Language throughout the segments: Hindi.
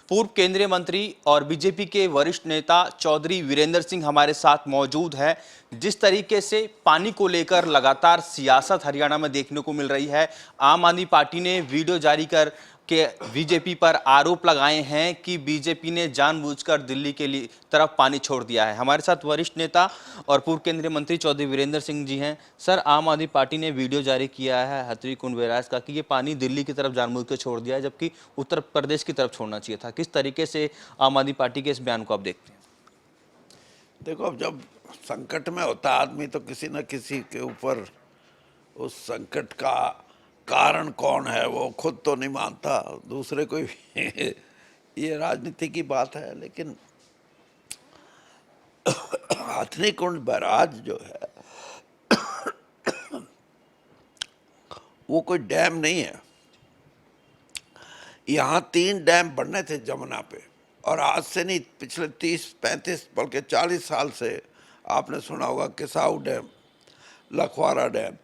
पूर्व केंद्रीय मंत्री और बीजेपी के वरिष्ठ नेता चौधरी वीरेंद्र सिंह हमारे साथ मौजूद है। जिस तरीके से पानी को लेकर लगातार सियासत हरियाणा में देखने को मिल रही है, आम आदमी पार्टी ने वीडियो जारी कर के बीजेपी पर आरोप लगाए हैं कि बीजेपी ने जानबूझकर दिल्ली के लिए तरफ पानी छोड़ दिया है। हमारे साथ वरिष्ठ नेता और पूर्व केंद्रीय मंत्री चौधरी वीरेंद्र सिंह जी हैं। सर, आम आदमी पार्टी ने वीडियो जारी किया है हथरी कुंड बैराज का कि ये पानी दिल्ली की तरफ जानबूझकर छोड़ दिया है, जबकि उत्तर प्रदेश की तरफ छोड़ना चाहिए था। किस तरीके से आम आदमी पार्टी के इस बयान को आप देखते हैं? देखो, अब जब संकट में होता आदमी तो किसी न किसी के ऊपर उस संकट का कारण कौन है वो खुद तो नहीं मानता, दूसरे कोई ये राजनीति की बात है। लेकिन हथनी कुंड बैराज जो है वो कोई डैम नहीं है। यहाँ 3 डैम बनने थे जमुना पे, और आज से नहीं, पिछले 30-35 बल्कि 40 साल से आपने सुना होगा किसाऊ डैम, लखवारा डैम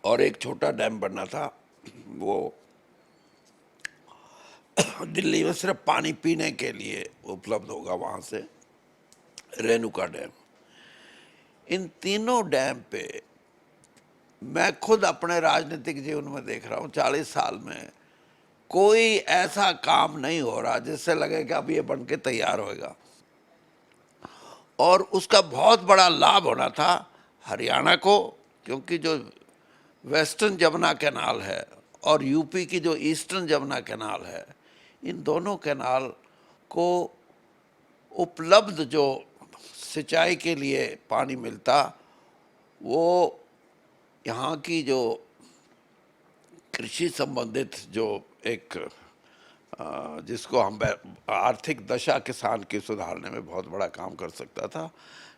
और एक छोटा डैम बनना था। वो दिल्ली में सिर्फ पानी पीने के लिए उपलब्ध होगा, वहाँ से रेणुका डैम। इन तीनों डैम पे मैं खुद अपने राजनीतिक जीवन में देख रहा हूँ, 40 साल में कोई ऐसा काम नहीं हो रहा जिससे लगे कि अब ये बन के तैयार होएगा। और उसका बहुत बड़ा लाभ होना था हरियाणा को, क्योंकि जो वेस्टर्न जमुना कैनाल है और यूपी की जो ईस्टर्न जमुना कैनाल है, इन दोनों कैनाल को उपलब्ध जो सिंचाई के लिए पानी मिलता, वो यहाँ की जो कृषि संबंधित जो एक जिसको हम आर्थिक दशा किसान की सुधारने में बहुत बड़ा काम कर सकता था।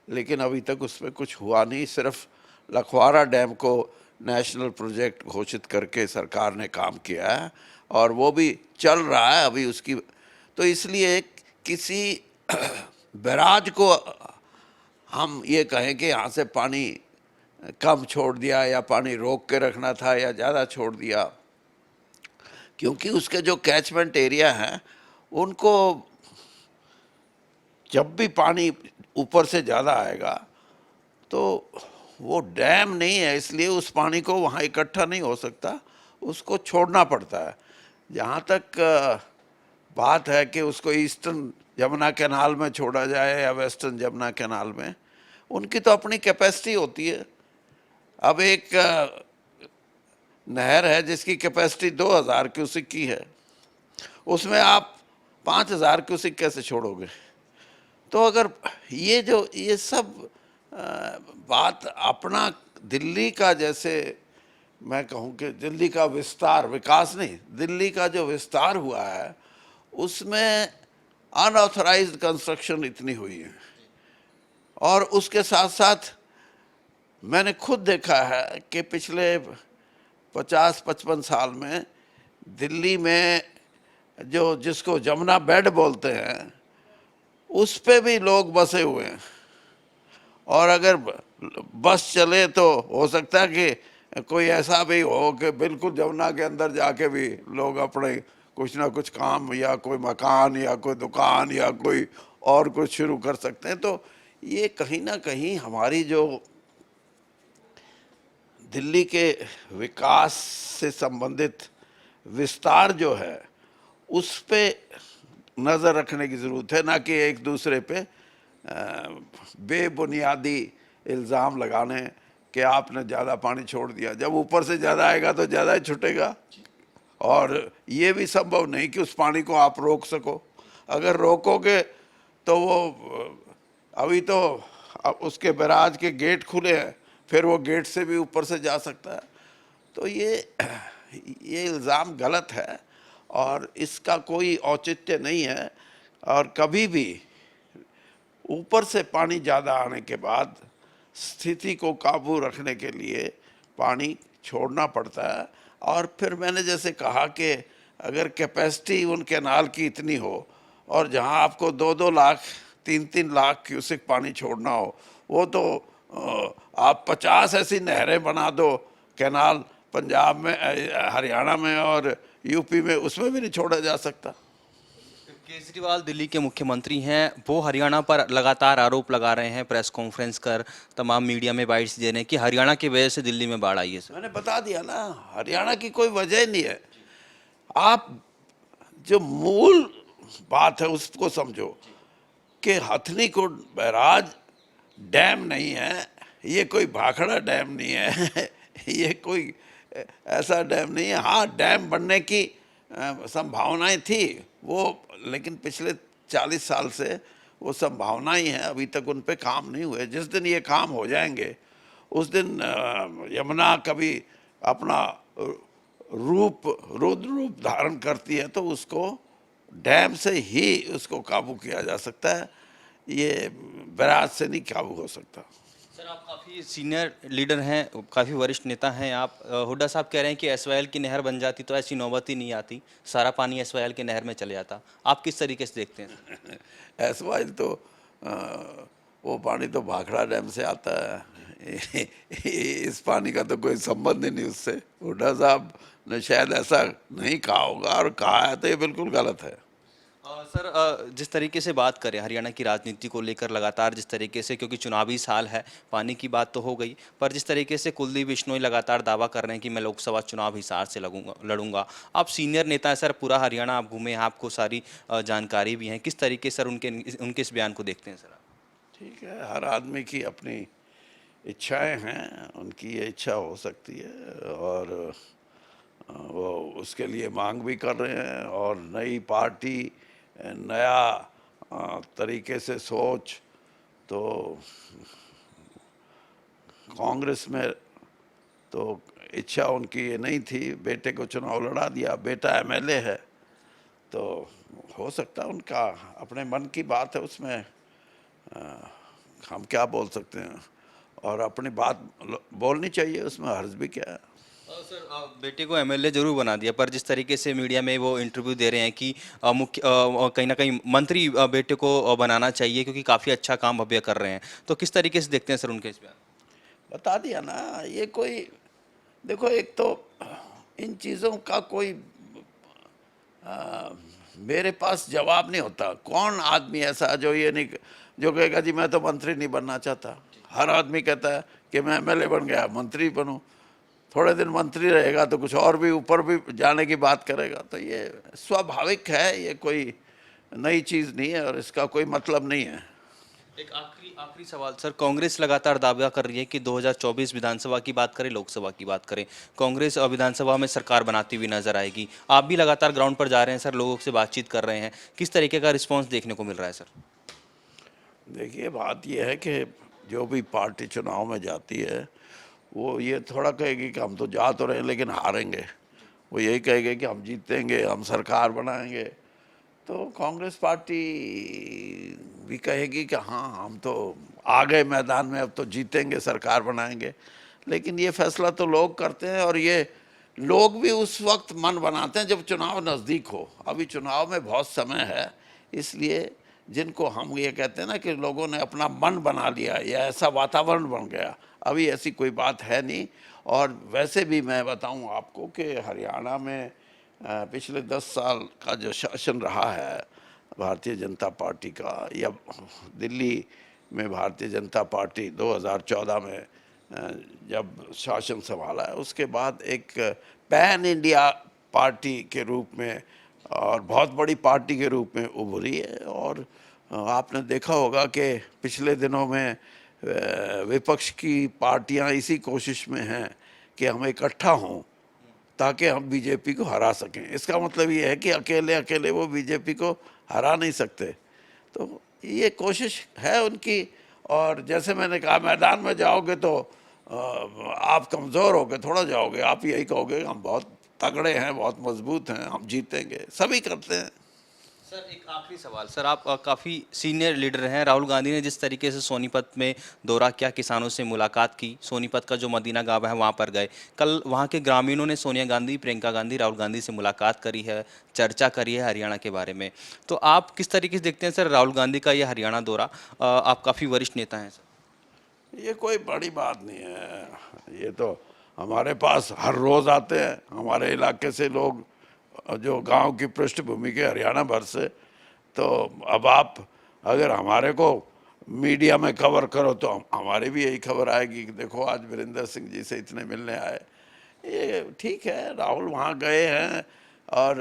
लेकिन अभी तक उसमें कुछ हुआ नहीं। सिर्फ लखवारा डैम को नेशनल प्रोजेक्ट घोषित करके सरकार ने काम किया है, और वो भी चल रहा है अभी उसकी। तो इसलिए किसी बैराज को हम ये कहें कि यहाँ से पानी कम छोड़ दिया या पानी रोक के रखना था या ज़्यादा छोड़ दिया, क्योंकि उसके जो कैचमेंट एरिया हैं उनको जब भी पानी ऊपर से ज़्यादा आएगा तो वो डैम नहीं है, इसलिए उस पानी को वहाँ इकट्ठा नहीं हो सकता, उसको छोड़ना पड़ता है। जहाँ तक बात है कि उसको ईस्टर्न जमुना कैनाल में छोड़ा जाए या वेस्टर्न जमुना कैनाल में, उनकी तो अपनी कैपेसिटी होती है। अब एक नहर है जिसकी कैपेसिटी 2000 क्यूसिक की है, उसमें आप 5000 क्यूसिक कैसे छोड़ोगे? तो अगर ये सब बात अपना दिल्ली का, जैसे मैं कहूँ कि दिल्ली का विस्तार, विकास नहीं, दिल्ली का जो विस्तार हुआ है उसमें अनऑथराइज्ड कंस्ट्रक्शन इतनी हुई है। और उसके साथ साथ मैंने खुद देखा है कि पिछले 50-55 साल में दिल्ली में जिसको जमुना बेड बोलते हैं उस पे भी लोग बसे हुए हैं। और अगर बस चले तो हो सकता है कि कोई ऐसा भी हो कि बिल्कुल जमुना के अंदर जाके भी लोग अपने कुछ ना कुछ काम या कोई मकान या कोई दुकान या कोई और कुछ शुरू कर सकते हैं। तो ये कहीं ना कहीं हमारी जो दिल्ली के विकास से संबंधित विस्तार जो है उस पे नज़र रखने की ज़रूरत है, ना कि एक दूसरे पे बेबुनियादी इल्ज़ाम लगाने कि आपने ज़्यादा पानी छोड़ दिया। जब ऊपर से ज़्यादा आएगा तो ज़्यादा ही छूटेगा, और ये भी संभव नहीं कि उस पानी को आप रोक सको। अगर रोकोगे तो वो अभी तो उसके बैराज के गेट खुले हैं, फिर वो गेट से भी ऊपर से जा सकता है। तो ये इल्ज़ाम गलत है और इसका कोई औचित्य नहीं है। और कभी भी ऊपर से पानी ज़्यादा आने के बाद स्थिति को काबू रखने के लिए पानी छोड़ना पड़ता है। और फिर मैंने जैसे कहा कि अगर कैपेसिटी उन कैनाल की इतनी हो और जहां आपको 2-2 लाख 3-3 लाख क्यूसेक पानी छोड़ना हो, वो तो आप 50 ऐसी नहरें बना दो, कैनाल पंजाब में, हरियाणा में और यूपी में, उसमें भी नहीं छोड़ा जा सकता। केजरीवाल दिल्ली के मुख्यमंत्री हैं, वो हरियाणा पर लगातार आरोप लगा रहे हैं, प्रेस कॉन्फ्रेंस कर तमाम मीडिया में बाइट्स दे रहे हैं कि हरियाणा की वजह से दिल्ली में बाढ़ आई है। सर मैंने बता दिया ना, हरियाणा की कोई वजह ही नहीं है। आप जो मूल बात है उसको समझो कि हथनीकुंड बैराज डैम नहीं है, ये कोई भाखड़ा डैम नहीं है, ये कोई ऐसा डैम नहीं है। हाँ, डैम बनने की संभावनाएं थी वो, लेकिन पिछले 40 साल से वो संभावनाएं हैं, अभी तक उन पे काम नहीं हुए। जिस दिन ये काम हो जाएंगे उस दिन यमुना कभी अपना रुद्र रूप धारण करती है तो उसको डैम से ही उसको काबू किया जा सकता है, ये बैराज से नहीं काबू हो सकता। सर, आप काफ़ी सीनियर लीडर हैं, काफ़ी वरिष्ठ नेता हैं आप। हुड्डा साहब कह रहे हैं कि एसवाईएल की नहर बन जाती तो ऐसी नौबत ही नहीं आती, सारा पानी एसवाईएल की नहर में चले जाता। आप किस तरीके से देखते हैं? एसवाइल तो वो पानी तो भाखड़ा डैम से आता है, इस पानी का तो कोई संबंध ही नहीं उससे। हुड्डा साहब ने शायद ऐसा नहीं कहा होगा, और कहा है तो ये बिल्कुल गलत है। सर, जिस तरीके से बात करें हरियाणा की राजनीति को लेकर लगातार, जिस तरीके से, क्योंकि चुनावी साल है, पानी की बात तो हो गई, पर जिस तरीके से कुलदीप बिश्नोई लगातार दावा कर रहे हैं कि मैं लोकसभा चुनाव हिसार से लड़ूंगा। आप सीनियर नेता हैं सर, पूरा हरियाणा आप घूमे हैं, आपको सारी जानकारी भी है। किस तरीके सर उनके इस बयान को देखते हैं सर? ठीक है, हर आदमी की अपनी इच्छाएं हैं, उनकी ये इच्छा हो सकती है, और वो उसके लिए मांग भी कर रहे हैं। और नई पार्टी, नया तरीके से सोच, तो कांग्रेस में तो इच्छा उनकी ये नहीं थी। बेटे को चुनाव लड़ा दिया, बेटा एमएलए है, तो हो सकता है उनका अपने मन की बात है, उसमें हम क्या बोल सकते हैं। और अपनी बात बोलनी चाहिए, उसमें हर्ज भी क्या है। सर, बेटे को एमएलए जरूर बना दिया, पर जिस तरीके से मीडिया में वो इंटरव्यू दे रहे हैं कि मुख्य कहीं ना कहीं मंत्री बेटे को बनाना चाहिए क्योंकि काफ़ी अच्छा काम भव्य कर रहे हैं, तो किस तरीके से देखते हैं सर उनके इस बयान? बता दिया ना, ये कोई, देखो, एक तो इन चीज़ों का कोई मेरे पास जवाब नहीं होता। कौन आदमी ऐसा जो ये नहीं, जो कहेगा जी मैं तो मंत्री नहीं बनना चाहता। हर आदमी कहता है कि मैं एमएलए बन गया, मंत्री बनूं। थोड़े दिन मंत्री रहेगा तो कुछ और भी ऊपर भी जाने की बात करेगा। तो ये स्वाभाविक है, ये कोई नई चीज़ नहीं है और इसका कोई मतलब नहीं है। एक आखिरी सवाल सर, कांग्रेस लगातार दावा कर रही है कि 2024 विधानसभा की बात करें, लोकसभा की बात करें, कांग्रेस विधानसभा में सरकार बनाती हुई नजर आएगी। आप भी लगातार ग्राउंड पर जा रहे हैं सर, लोगों से बातचीत कर रहे हैं, किस तरीके का रिस्पॉन्स देखने को मिल रहा है सर? देखिए, बात यह है कि जो भी पार्टी चुनाव में जाती है वो ये थोड़ा कहेगी कि हम तो जा तो रहे हैं लेकिन हारेंगे। वो यही कहेंगे कि हम जीतेंगे, हम सरकार बनाएंगे। तो कांग्रेस पार्टी भी कहेगी कि हाँ, हम तो आ गए मैदान में, अब तो जीतेंगे, सरकार बनाएंगे। लेकिन ये फैसला तो लोग करते हैं, और ये लोग भी उस वक्त मन बनाते हैं जब चुनाव नज़दीक हो। अभी चुनाव में बहुत समय है, इसलिए जिनको हम ये कहते हैं ना कि लोगों ने अपना मन बना लिया या ऐसा वातावरण बन गया, अभी ऐसी कोई बात है नहीं। और वैसे भी मैं बताऊं आपको कि हरियाणा में पिछले 10 साल का जो शासन रहा है भारतीय जनता पार्टी का, या दिल्ली में भारतीय जनता पार्टी 2014 में जब शासन संभाला है, उसके बाद एक पैन इंडिया पार्टी के रूप में और बहुत बड़ी पार्टी के रूप में उभरी है। और आपने देखा होगा कि पिछले दिनों में विपक्ष की पार्टियां इसी कोशिश में हैं कि हम इकट्ठा हों ताकि हम बीजेपी को हरा सकें। इसका मतलब ये है कि अकेले अकेले वो बीजेपी को हरा नहीं सकते। तो ये कोशिश है उनकी। और जैसे मैंने कहा, मैदान में जाओगे तो आप कमज़ोर होकर थोड़ा जाओगे, आप यही कहोगे हम बहुत तगड़े हैं, बहुत मजबूत हैं, हम जीतेंगे। सभी करते हैं। सर, एक आखिरी सवाल सर, आप काफ़ी सीनियर लीडर हैं। राहुल गांधी ने जिस तरीके से सोनीपत में दौरा किया, किसानों से मुलाकात की, सोनीपत का जो मदीना गांव है वहां पर गए, कल वहां के ग्रामीणों ने सोनिया गांधी, प्रियंका गांधी, राहुल गांधी से मुलाकात करी है, चर्चा करी है हरियाणा के बारे में। तो आप किस तरीके से देखते हैं सर राहुल गांधी का ये हरियाणा दौरा? आप काफ़ी वरिष्ठ नेता हैं सर। ये कोई बड़ी बात नहीं है, ये तो हमारे पास हर रोज़ आते हैं, हमारे इलाके से लोग, जो गांव की पृष्ठभूमि के हरियाणा भर से। तो अब आप अगर हमारे को मीडिया में कवर करो तो हमारी भी यही खबर आएगी कि देखो आज वीरेंद्र सिंह जी से इतने मिलने आए। ये ठीक है, राहुल वहाँ गए हैं और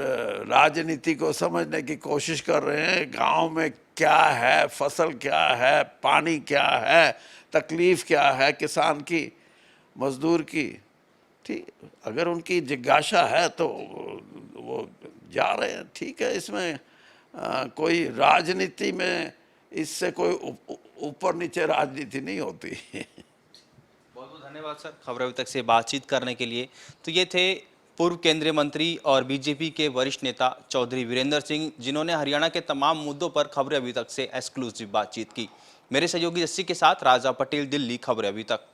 राजनीति को समझने की कोशिश कर रहे हैं। गांव में क्या है, फसल क्या है, पानी क्या है, तकलीफ क्या है किसान की, मजदूर की। ठीक, अगर उनकी जिज्ञासा है तो वो जा रहे हैं, ठीक है। इसमें कोई राजनीति में इससे कोई ऊपर नीचे राजनीति नहीं होती। बहुत बहुत धन्यवाद सर, खबर अभी तक से बातचीत करने के लिए। तो ये थे पूर्व केंद्रीय मंत्री और बीजेपी के वरिष्ठ नेता चौधरी वीरेंद्र सिंह, जिन्होंने हरियाणा के तमाम मुद्दों पर खबरें अभी तक से एक्सक्लूसिव बातचीत की। मेरे सहयोगी जस्सी के साथ राजा पटेल, दिल्ली, खबरें अभी तक।